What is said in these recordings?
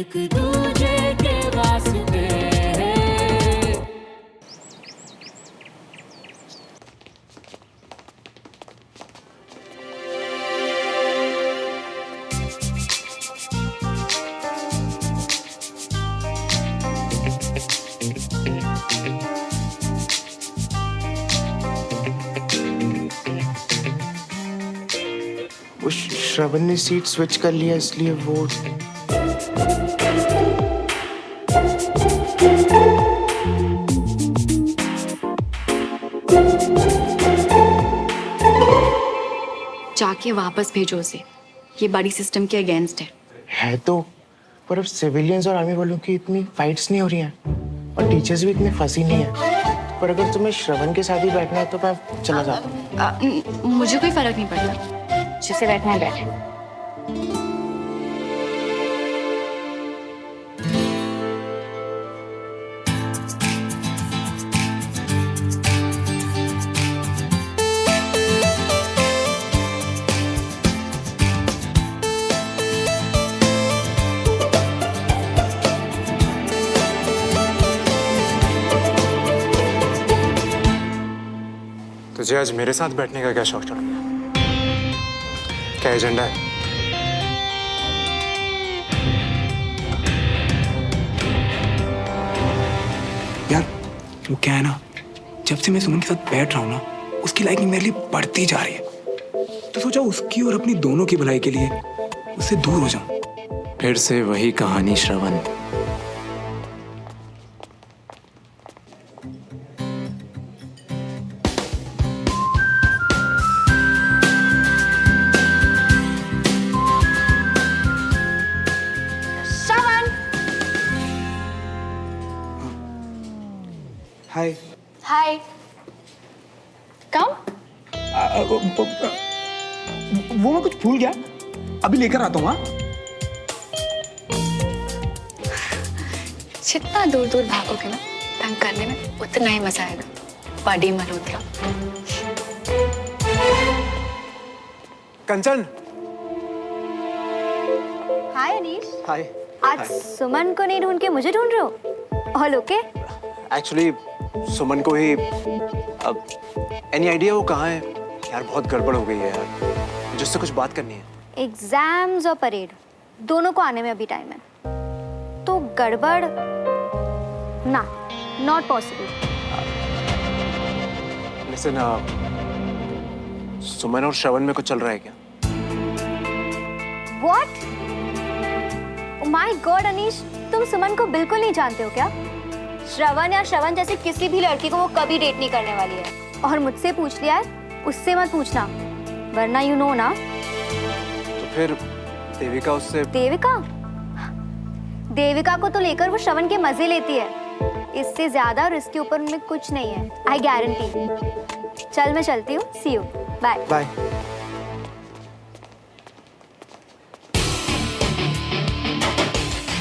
एक दूजे के वास्ते। वो श्रवण ने सीट स्विच कर लिया इसलिए वो जाके वापस भेजो उसे। ये बड़ी सिस्टम के अगेंस्ट है। तो पर अब सिविलियंस और आर्मी वालों की इतनी फाइट्स नहीं हो रही हैं और टीचर्स भी इतने फंसी नहीं है। पर अगर तुम्हें श्रवण के साथ ही बैठना है तो मैं चला जाता हूँ। मुझे कोई फर्क नहीं पड़ता, जिसे बैठना है बैठे। तुझे आज मेरे साथ बैठने का क्या शौक चढ़ गया? क्या एजेंडा है? यार वो क्या है ना, जब से मैं सुमन के साथ बैठ रहा हूँ ना, उसकी लाइकिंग मेरे लिए बढ़ती जा रही है। तो सोचा उसकी और अपनी दोनों की भलाई के लिए उससे दूर हो जाऊं। फिर से वही कहानी श्रवण। हाय। हाय। कम। वो मैं कुछ भूल गया, अभी लेकर आता हूँ। हाँ जितना दूर दूर भागोगे ना तंग करने में, उतना ही मजा आएगा। पार्टी मल्होत्रा। कंचन। हाय अनीश। हाय। आज सुमन को नहीं ढूंढ के मुझे ढूंढ रहे हो? All okay? एक्चुअली सुमन को ही अब एनी आइडिया वो कहाँ है? यार बहुत गड़बड़ हो गई है यार, जिससे कुछ बात करनी है। एग्जाम्स और परेड दोनों को आने में अभी टाइम है, तो गड़बड़ ना, नॉट पॉसिबल। लिसन, सुमन और श्रवण में कुछ चल रहा है क्या? What? Oh my God Anish, तुम सुमन को बिल्कुल नहीं जानते हो क्या? श्रवण या श्रवण जैसे किसी भी लड़की को वो कभी डेट नहीं करने वाली है। और मुझसे पूछ लिया है, उससे मत पूछना, वरना यू नो ना। तो फिर देविका उससे? देविका को तो लेकर वो श्रवण के मजे लेती है। इससे ज्यादा और इसके ऊपर उनमें कुछ नहीं है, आई गारंटी। चल मैं चलती हूँ, सी यू, बाय बाय।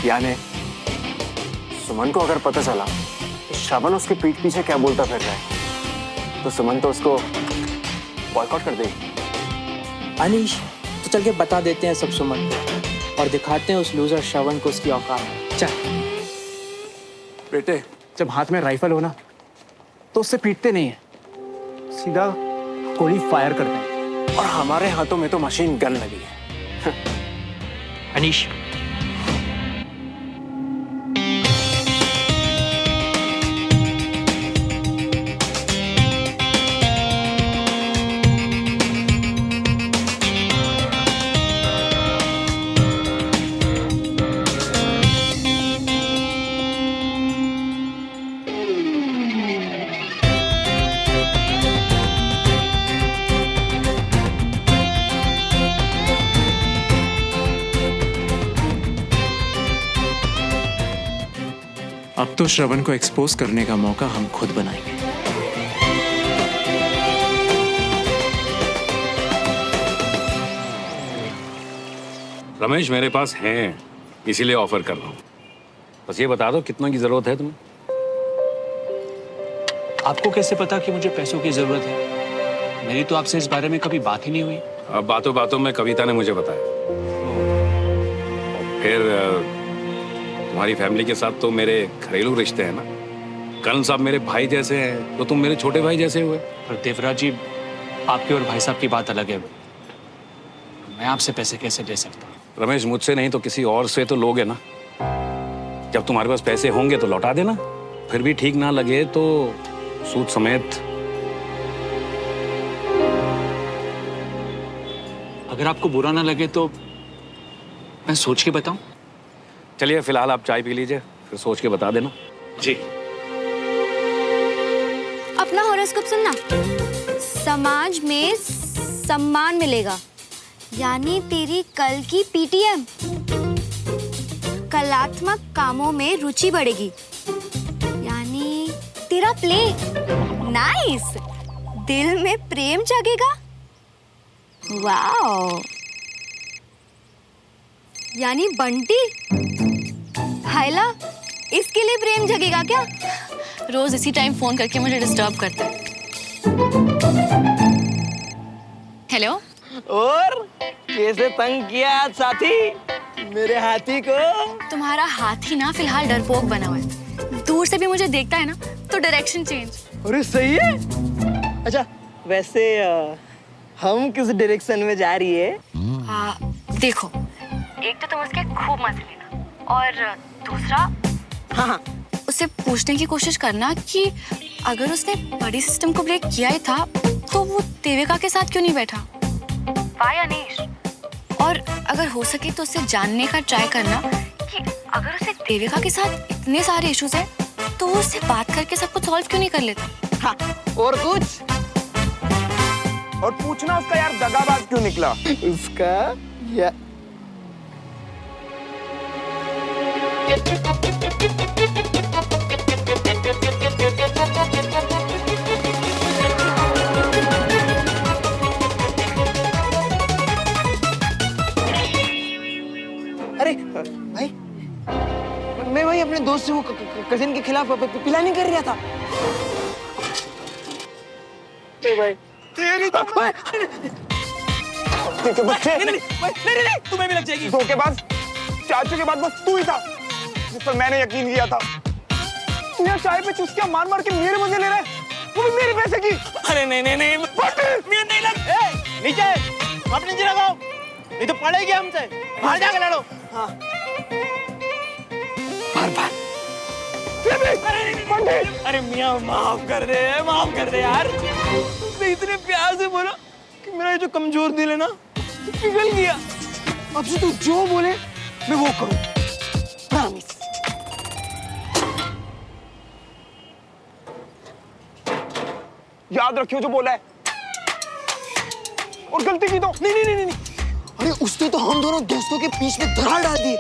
यानी सुमन को अगर पता चला कि श्रवण उसके पीठ पीछे क्या बोलता फिर रहा है, तो सुमन तो उसको बॉयकॉट कर देगी। अनीश, तो चल के बता देते हैं सब सुमन को और दिखाते हैं उस लूजर श्रवण को उसकी औकात। चल बेटे, जब हाथ में राइफल हो ना तो उससे पीटते नहीं है, सीधा गोली फायर करते हैं। और हमारे हाथों में तो मशीन गन लगी है। अनीश, अब तो श्रवण को एक्सपोज करने का मौका हम खुद बनाएंगे। रमेश, मेरे पास हैं, इसीलिए ऑफर कर रहा हूँ। बस ये बता दो कितनों की जरूरत है तुम्हें? आपको कैसे पता कि मुझे पैसों की जरूरत है? मेरी तो आपसे इस बारे में कभी बात ही नहीं हुई। अब बातों बातों में कविता ने मुझे बताया। फिर तुम्हारी फैमिली के साथ तो मेरे घरेलू रिश्ते हैं ना। कर्ण साहब मेरे भाई जैसे हैं, तो तुम मेरे छोटे भाई जैसे हुए। पर देवराज जी, आपकी और भाई साहब की बात अलग है। मैं आपसे पैसे कैसे ले सकता हूँ? रमेश, मुझसे नहीं तो किसी और से तो लोगे ना। जब तुम्हारे पास पैसे होंगे तो लौटा देना, फिर भी ठीक ना लगे तो सूद समेत। अगर आपको बुरा ना लगे तो मैं सोच के बताऊं? चलिए फिलहाल आप चाय पी लीजिए, फिर सोच के बता देना। जी। अपना हॉरोस्कोप सुनना। समाज में सम्मान मिलेगा, यानी तेरी कल की पीटीएम। कलात्मक कामों में रुचि बढ़ेगी, यानी तेरा प्ले। नाइस। दिल में प्रेम जगेगा। वाओ। यानी बंटी, हाइला, इसके लिए प्रेम जगेगा क्या? रोज इसी टाइम फोन करके मुझे डिस्टर्ब करते हैं। हेलो। और कैसे तंग किया आज साथी मेरे हाथी को? तुम्हारा हाथी ना फिलहाल डरपोक बना हुआ है। दूर से भी मुझे देखता है ना तो डायरेक्शन चेंज। अरे सही है। अच्छा वैसे हम किस डायरेक्शन में जा रही है? देखो, एक तो तुम उसके खूब मजे लेना, और दूसरा हाँ, उससे पूछने की कोशिश करना कि अगर उसने बड़ी सिस्टम को ब्रेक किया ही था तो वो देविका के साथ क्यों नहीं बैठा? वाई अनीश? और अगर हो सके तो उससे जानने का ट्राई करना कि अगर उसे देविका के साथ इतने सारे इश्यूज हैं तो वो उससे बात करके सब कुछ सॉल्व क्यों नहीं कर लेता? हाँ, और कुछ? और पूछना उसका यार दगाबाज क्यों निकला? उसका या अरे भाई, मैं भाई अपने दोस्त से वो कजिन के खिलाफ प्लानिंग कर रहा था। भाई तेरी तो बच्चे। नहीं, तुम्हें भी लग जाएगी। धोखेबाज, चाचू के बाद बस तू ही था जिस पर मैंने यकीन किया था। तू यहाँ चाय पे चुस्कियां मार मार के मेरे मजे ले रहा है, वो भी मेरे पैसे की। अरे नहीं मैं नहीं लग। नीचे अपने नीचे लगाओ, नहीं तो पड़ेगी हमसे। बाहर जाके लड़ो। हाँ। बार अरे मियाँ माफ कर दे यार। उसने इतने प्यार से बोला कि मेरा ये जो कमजोर दिल है ना पिघल गया। अब से तू जो बोले मैं वो करूं, प्रॉमिस। याद रखियो जो बोला है, और गलती की तो नहीं। अरे उसने तो हम दोनों दोस्तों के बीच में दरार डाल दी।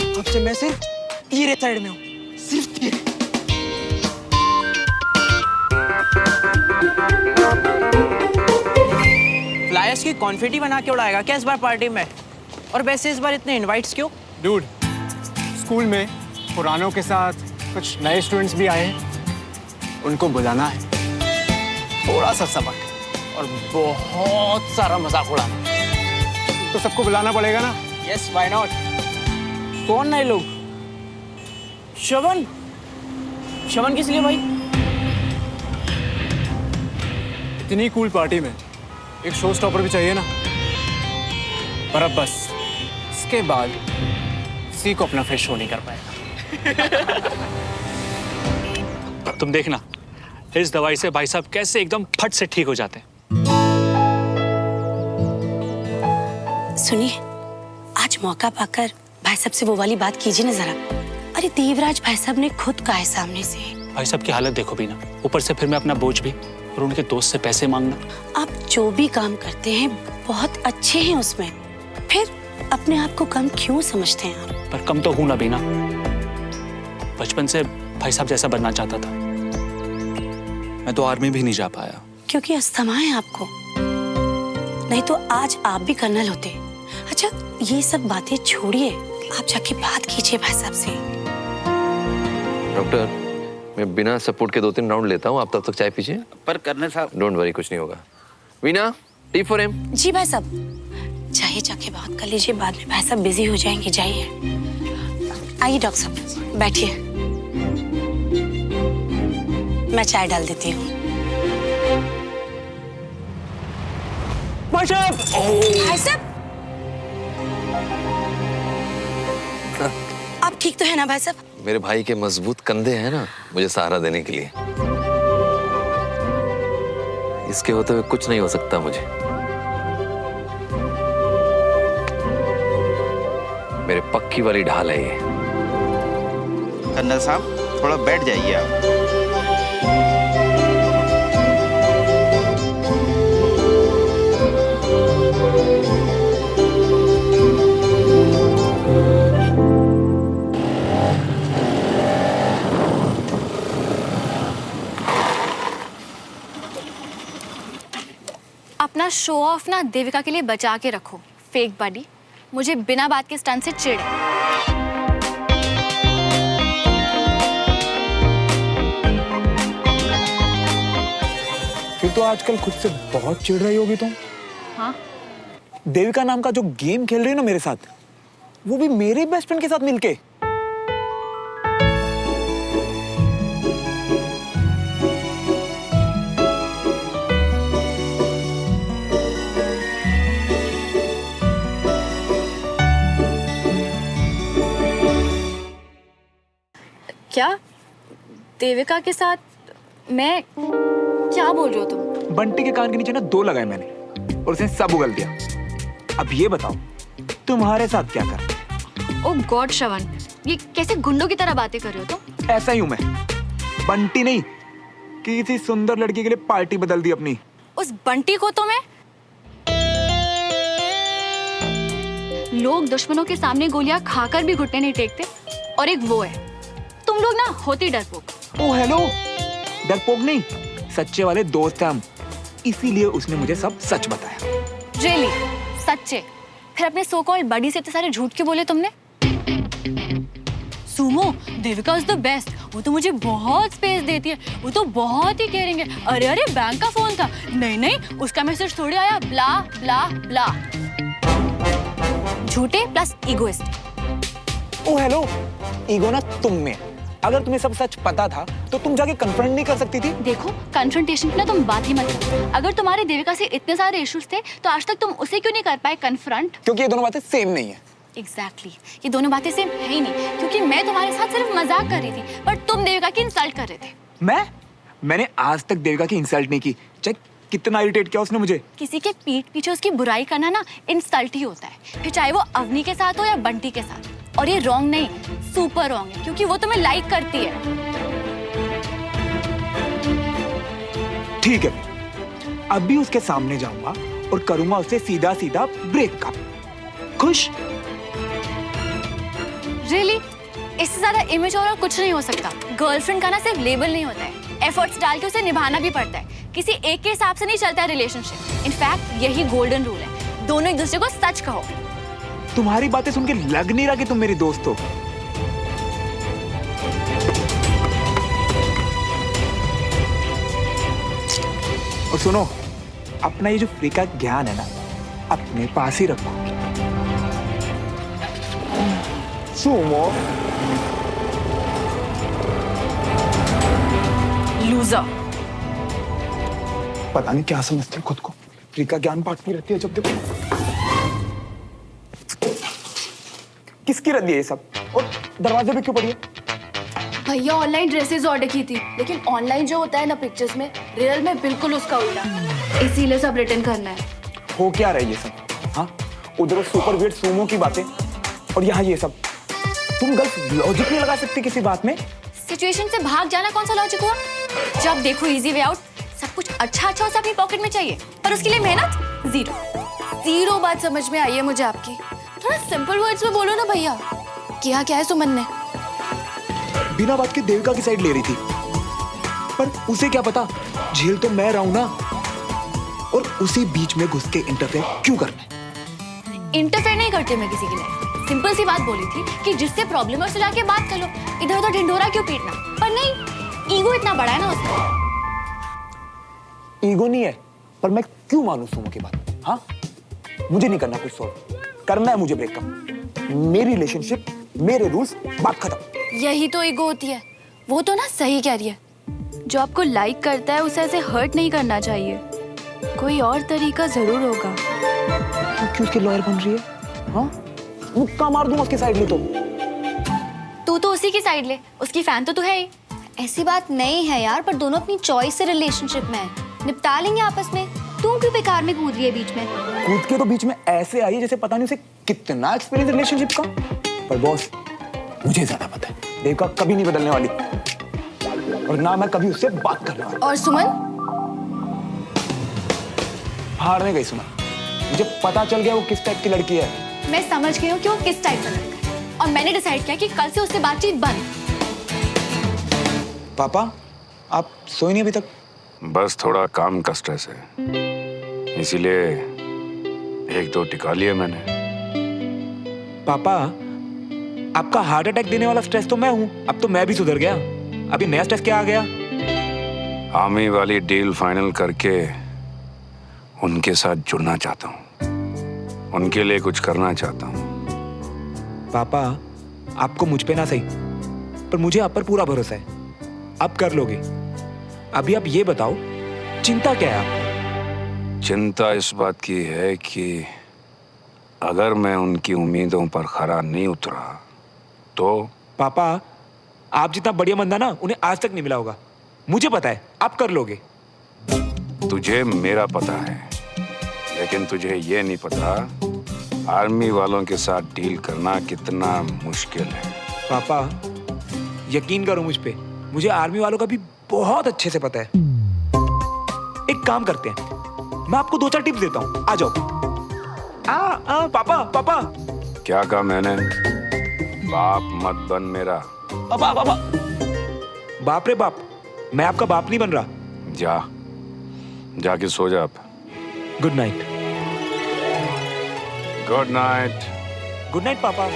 अब से मैं सिर्फ तेरे साइड में हूँ, सिर्फ तेरे। फ्लायर्स की कॉन्फिटी बना के उड़ाएगा क्या इस बार पार्टी में? और वैसे इस बार इतने इनवाइट्स क्यों? डूड, स्कूल में पुरानों के साथ कुछ नए स्टूडेंट्स भी आए हैं, उनको बुलाना है। थोड़ा सा सबक और बहुत सारा मजाक उड़ाना। तो सबको बुलाना पड़ेगा ना? Yes, why not. कौन नए लोग? श्रवण किस लिए भाई? इतनी कूल पार्टी में एक शो स्टॉपर भी चाहिए ना। पर अब बस इसके बाद किसी को अपना फेस शो नहीं कर पाएगा। तुम देखना इस दवाई से भाई साहब कैसे एकदम फट से ठीक हो जाते हैं। सुनिए, आज मौका पाकर भाई साहब से वो वाली बात कीजिए ना जरा। अरे देवराज भाई साहब ने खुद कहा है सामने से। भाई साहब की हालत देखो भी ना, ऊपर से फिर मैं अपना बोझ भी और उनके दोस्त से पैसे मांगना। आप जो भी काम करते हैं बहुत अच्छे हैं उसमें, फिर अपने आप को कम क्यों समझते हैं आप? पर कम तो हूं ना बीना। बचपन से भाई साहब जैसा बनना चाहता था। मैं तो आर्मी भी नहीं जा पाया। क्योंकि अस्थमा है आपको, नहीं तो आज आप भी कर्नल होते। अच्छा ये सब बातें छोड़िए, आप जाके बात कीजिए भाई साहब से। डॉक्टर, मैं बिना सपोर्ट के 2-3 राउंड लेता हूँ, आप तब तक चाय पीजिए। पर कर्नल साहब। डोंट वरी, कुछ नहीं होगा। Veena, tea for him. जी भाई साहब, जाइए जाके बात कर लीजिए, बाद में भाई साहब बिजी हो जाएंगे, जाइए। आइए डॉक्टर साहब, बैठिए। मैं चाय डाल देती हूँ। भाई साहब, आप ठीक तो है ना भाई साहब? मेरे भाई के मजबूत कंधे हैं ना मुझे सहारा देने के लिए। इसके होते हुए कुछ नहीं हो सकता मुझे। मेरे पक्की वाली ढाल है ये। कर्नल साहब थोड़ा बैठ जाइए आप। अपना शो ऑफ ना देविका के लिए बचा के रखो, फेक बॉडी। मुझे बिना बात के स्टंट से चिढ़ है। फिर तो आजकल खुद से बहुत चिढ़ रही होगी तुम। हाँ? देविका नाम का जो गेम खेल रही है ना मेरे साथ, वो भी मेरे बेस्ट फ्रेंड के साथ मिलके। क्या देविका के साथ? मैं क्या बोल रहे हो तुम? बंटी के कान के नीचे ना 2 लगाए मैंने और उसने सब उगल दिया। अब ये बताओ तुम्हारे साथ क्या कर? ओह गॉड श्रवण, ये कैसे गुंडों की तरह बातें कर रहे हो तुम? ऐसा ही हूं मैं। बंटी नहीं, किसी सुंदर लड़की के लिए पार्टी बदल दी अपनी। उस बंटी को तो मैं, लोग दुश्मनों के सामने गोलियां खाकर भी घुटने नहीं टेकते, और एक वो है तुम लोग ना, होती डरपोक। ओ हेलो, डरपोक नहीं, सच्चे वाले दोस्त हैं हम। इसीलिए उसने मुझे सब सच बताया। रियली? सच्चे? फिर अपने सो कॉल्ड बडी से इतने सारे झूठ क्यों बोले तुमने? Sumo, Devika is the best. वो तो मुझे बहुत स्पेस देती है, वो तो बहुत ही केयरिंग है। अरे अरे बैंक का फोन था। नहीं नहीं, उसका मैसेज थोड़ी आया, ब्ला ब्ला ब्ला। झूठे प्लस इगोइस्ट। ओ हेलो, ईगो ना तुम में। अगर तुम्हें सब सच पता था तो तुम जाके कन्फ्रंट नहीं कर सकती थी? देखो, कन्फ्रंटेशन की ना तुम बात ही मत करो। अगर तुम्हारे देविका से इतने सारे इश्यूज थे तो आज तक तुम उसे क्यों नहीं कर पाए कन्फ्रंट? क्योंकि ये दोनों बातें सेम नहीं है। एग्जैक्टली, ये दोनों बातें सेम है ही नहीं। क्योंकि मैं तुम्हारे साथ सिर्फ मजाक कर रही थी, पर तुम देविका की इंसल्ट कर रहे थे। मैंने आज तक देविका की इंसल्ट नहीं की। चेक कितना इरिटेट किया उसने मुझे। किसी के पीठ पीछे उसकी बुराई करना ना इंसल्ट ही होता है, फिर चाहे वो अवनी के साथ हो या बंटी के साथ। और ये रॉन्ग नहीं, सुपर रॉन्ग है, क्योंकि वो तुम्हें लाइक करती है। ठीक है, अभी उसके सामने जाऊंगा और करूंगा उससे सीधा सीधा ब्रेकअप। खुश? रियली? इससे ज्यादा इमेज और कुछ नहीं हो सकता। गर्लफ्रेंड का ना सिर्फ लेबल नहीं होता है, एफर्ट्स डाल के उसे निभाना भी पड़ता है। किसी एक के हिसाब से नहीं चलता है रिलेशनशिप। इनफैक्ट यही गोल्डन रूल है, दोनों एक दूसरे को सच कहो। तुम्हारी बातें सुन के लग नहीं रहा कि तुम मेरी दोस्त हो। और सुनो, अपना ये जो फ्री का ज्ञान है ना, अपने पास ही रखो। Sumo, loser. पता नहीं क्या समझते हो खुद को। फ्री का ज्ञान बांटती रहती है जब देखो। किसकी रद्दी है ये सब? और दरवाजे पे क्यों पड़ी है? भैया ऑनलाइन ड्रेसेस ऑर्डर की थी, लेकिन ऑनलाइन जो होता है ना पिक्चर्स में, रियल में बिल्कुल उसका उल्टा। इसीलिए सब रिटर्न करना है। हो क्या रहा है ये सब? हाँ, उधर सुपर वियर्ड सुमो की बातें और यहाँ ये सब। तुम गर्ल्स लॉजिक नहीं लगा सकती किसी बात में? सिचुएशन से भाग जाना कौन सा लॉजिक हुआ? जब देखो इजी वे आउट, सब कुछ अच्छा अच्छा उसे अपनी पॉकेट में चाहिए, पर उसके लिए मेहनत जीरो। बात समझ में आई है मुझे आपकी। थोड़ा सिंपल वर्ड्स में बोलो ना भैया। किया क्या है सुमन ने? बिना बात के देविका की साइड ले रही थी, पर उसे क्या पता, झेल तो मैं रहा हूं ना। और उसी बीच में घुस के इंटरफेयर क्यों करना है? इंटरफेयर नहीं करती मैं किसी की लाइफ। सिंपल सी बात बोली थी कि जिससे प्रॉब्लम है उससे जाके बात कर लो, इधर उधर ढिंढोरा क्यों पीटना? पर नहीं, ईगो इतना बड़ा है ना उसका। ईगो नहीं है, पर मैं क्यों मानूं सुमो की बात? हाँ, मुझे नहीं करना कुछ सॉल्व, करना है मुझे ब्रेकअप। मेरी रिलेशनशिप मेरे रूल्स, बात खत्म। यही तो ईगो होती है। वो तो ना सही कह रही है, जो आपको लाइक करता है उसे ऐसे हर्ट नहीं करना चाहिए। कोई और तरीका जरूर होगा। क्यों उसकी लॉयर बन रही है? हाँ, मुक्का मार दूंगा उसकी साइड में। तू तो उसी की साइड ले, उसकी फैन तो तू है ही। ऐसी बात नहीं है यार, पर दोनों अपनी चॉइस से रिलेशनशिप में है, निपटा लेंगे आपस में। तू क्यों बेकार में कूद रही है बीच में? कूद के तो बीच में ऐसे आई जैसे पता नहीं उसे कितना एक्सपीरियंस रिलेशनशिप का। पर बॉस, मुझे ज्यादा पता है, देवका कभी नहीं बदलने वाली, और ना मैं कभी उससे बात करने वाला। और सुमन? हारने गई सुमन। मुझे पता चल गया वो किस टाइप की लड़की है। मैं समझ गई हूँ कि वो किस टाइप का लड़का है, और मैंने डिसाइड किया कि कल से उससे बातचीत बंद। पापा, आप सोए नहीं अभी तक? बस थोड़ा काम का स्ट्रेस है, इसीलिए 1-2 टिका लिए मैंने। पापा, आपका हार्ट अटैक देने वाला स्ट्रेस तो मैं हूँ, अब तो मैं भी सुधर गया। अभी नया स्ट्रेस क्या आ गया? आर्मी वाली डील फाइनल करके उनके साथ जुड़ना चाहता हूँ, उनके लिए कुछ करना चाहता हूँ। पापा, आपको मुझ पे ना सही, पर मुझे आप पर पूरा भरोसा है, आप कर लोगे। अभी आप ये बताओ, चिंता क्या है आपको? चिंता इस बात की है कि अगर मैं उनकी उम्मीदों पर खरा नहीं उतरा तो। पापा, आप जितना बढ़िया बंदा ना उन्हें आज तक नहीं मिला होगा, मुझे पता है, आप कर लोगे। तुझे मेरा पता है, लेकिन तुझे ये नहीं पता आर्मी वालों के साथ डील करना कितना मुश्किल है। पापा, यकीन करो मुझ पे, मुझे आर्मी वालों का भी बहुत अच्छे से पता है। एक काम करते हैं, मैं आपको 2-4 टिप्स देता हूँ, आ जाओ। पापा, पापा। क्या कहा मैंने? बाप मत बन मेरा। पापा, पापा। बाप रे बाप, मैं आपका बाप नहीं बन रहा। जाके सो जा आप। Good night. Good night. Good night पापा।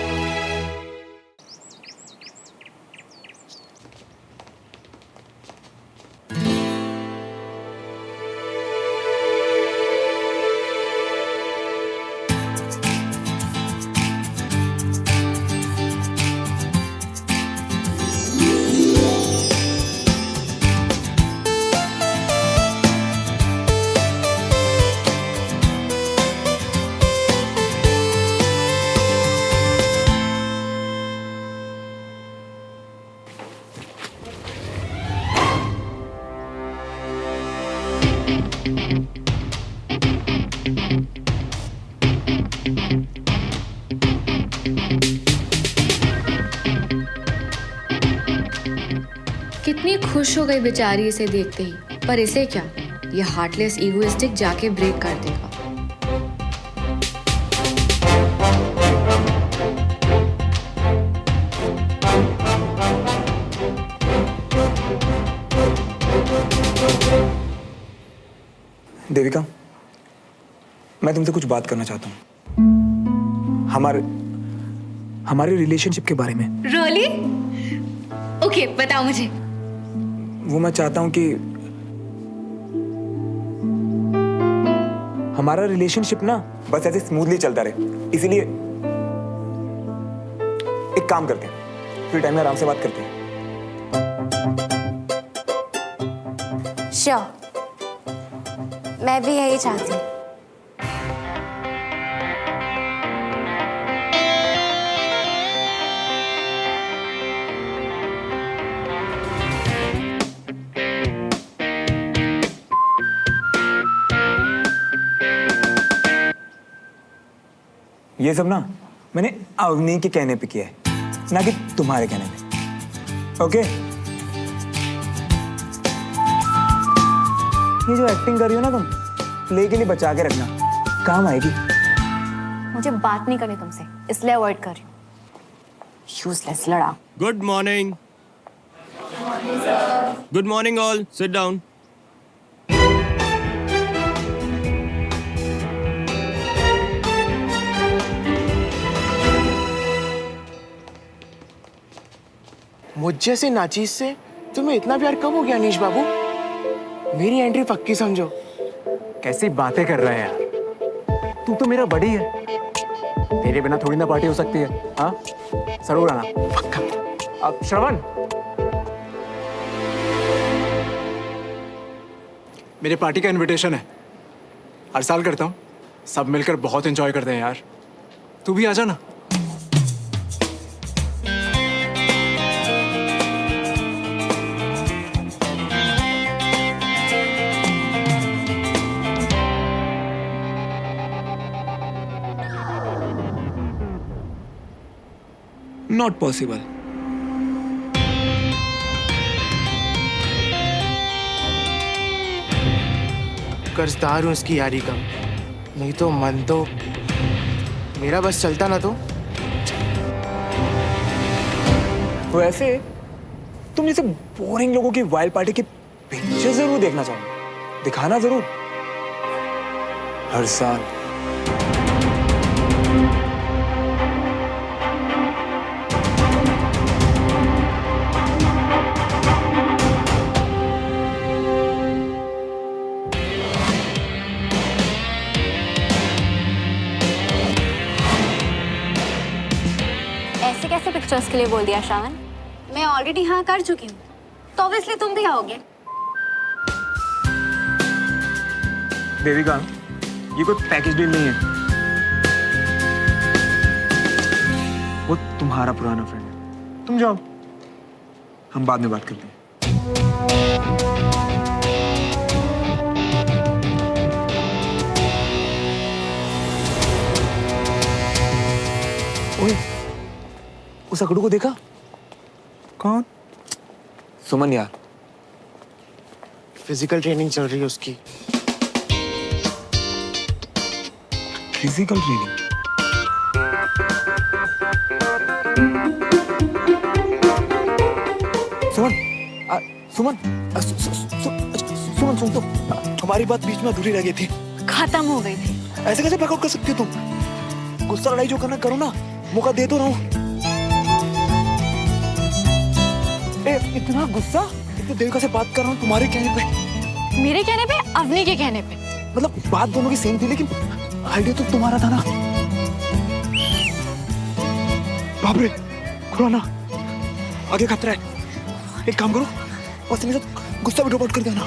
कितनी खुश हो गई बेचारी इसे देखते ही, पर इसे क्या, ये हार्टलेस ईगोइस्टिक जाके ब्रेक कर देगा। देविका, मैं तुमसे कुछ बात करना चाहता हूँ, हमारे रिलेशनशिप के बारे में। रियली? ओके, बताओ मुझे। वो मैं चाहता हूँ कि हमारा रिलेशनशिप ना बस ऐसे स्मूथली चलता रहे, इसीलिए एक काम करते हैं, फ्री टाइम में आराम से बात करते हैं। श्योर, मैं भी यही चाहती हूँ। ये सब ना मैंने अवनी के कहने पे किया है, ना कि तुम्हारे कहने पे। ओके? ये जो एक्टिंग कर रही हो ना तुम, प्ले के लिए बचा के रखना, काम आएगी। मुझे बात नहीं करनी तुमसे, इसलिए अवॉइड कर रही हूँ। यूजलेस लड़ा। Good morning. Good morning all, sit down. मुझ जैसे नाचीज से तुम्हें इतना प्यार कब हो गया अनीश बाबू? मेरी एंट्री पक्की समझो। कैसी बातें कर रहे हैं यार, तू तो मेरा बड़ी है, तेरे बिना थोड़ी ना पार्टी हो सकती है। हाँ, जरूर आना पक्का। अब श्रवण, मेरे पार्टी का इनविटेशन है, हर साल करता हूँ, सब मिलकर बहुत एंजॉय करते हैं यार, तू भी आ जाना। Not possible. कर्जदार हूँ उसकी यारी का, नहीं तो मन तो मेरा बस चलता ना तो। वैसे तुम जैसे बोरिंग लोगों की वाइल्ड पार्टी के पिक्चर जरूर देखना चाहोगे, दिखाना जरूर हर साल। ऐसे कैसे पिक्चर्स के लिए बोल दिया श्रावण? मैं ऑलरेडी हाँ कर चुकी हूँ, तो ऑब्वियसली तुम भी आओगे। देविका, ये कोई पैकेज डील नहीं है, वो तुम्हारा पुराना फ्रेंड है। तुम जाओ, हम बाद में बात करते हैं। ओए, उस अकड़ू को देखा? कौन? सुमन यार। फिजिकल ट्रेनिंग चल रही है उसकी। Physical training? सुमन, सुमन, सुमन सुन तो, हमारी बात बीच में अधूरी रह गई थी। खत्म हो गई थी। ऐसे कैसे ब्लैकआउट कर सकती हो तुम? गुस्सा लड़ाई जो करना करो ना, मौका दे तो रहा हूं। इतना गुस्सा? इतनी देविका से बात कर रहा हूँ तुम्हारे कहने पे। मेरे कहने पे, अवनी के कहने पे। मतलब बात दोनों की सेम थी, लेकिन आइडिया तो तुम्हारा था ना। बाप रे, खुला ना, आगे खतरा है। एक काम करो, और मेरे साथ गुस्सा भी ड्रॉप आउट कर देना।